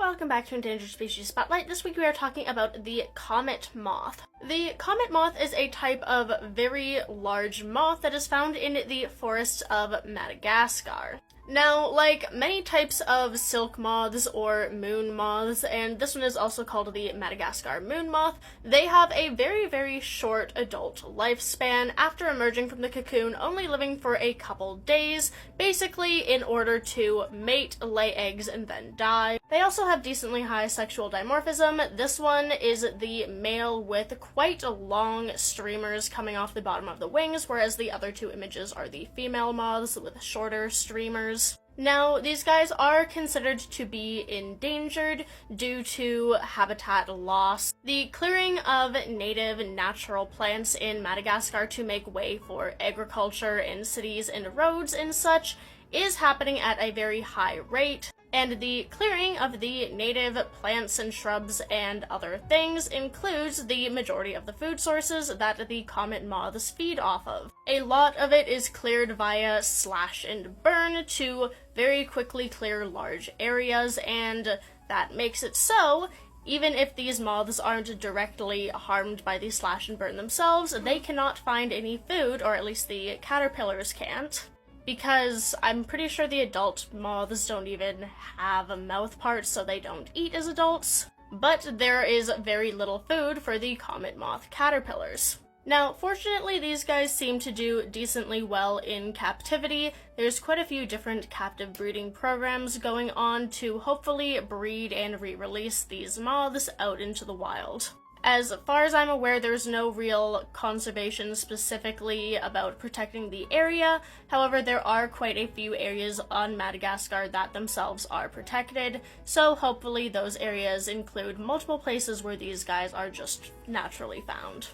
Welcome back to Endangered Species Spotlight. This week we are talking about the comet moth. The comet moth is a type of very large moth that is found in the forests of Madagascar. Now, like many types of silk moths or moon moths, and this one is also called the Madagascar moon moth, they have a very short adult lifespan after emerging from the cocoon, only living for a couple days, basically in order to mate, lay eggs, and then die. They also have decently high sexual dimorphism. This one is the male with quite long streamers coming off the bottom of the wings, whereas the other two images are the female moths with shorter streamers. Now, these guys are considered to be endangered due to habitat loss. The clearing of native natural plants in Madagascar to make way for agriculture in cities and roads and such is happening at a very high rate, and the clearing of the native plants and shrubs and other things includes the majority of the food sources that the comet moths feed off of. A lot of it is cleared via slash and burn to very quickly clear large areas, and that makes it so even if these moths aren't directly harmed by the slash and burn themselves, they cannot find any food, or at least the caterpillars can't. Because I'm pretty sure the adult moths don't even have a mouth part, so they don't eat as adults. But there is very little food for the comet moth caterpillars. Now, fortunately, these guys seem to do decently well in captivity. There's quite a few different captive breeding programs going on to hopefully breed and re-release these moths out into the wild. As far as I'm aware, there's no real conservation specifically about protecting the area. However, there are quite a few areas on Madagascar that themselves are protected, so hopefully those areas include multiple places where these guys are just naturally found.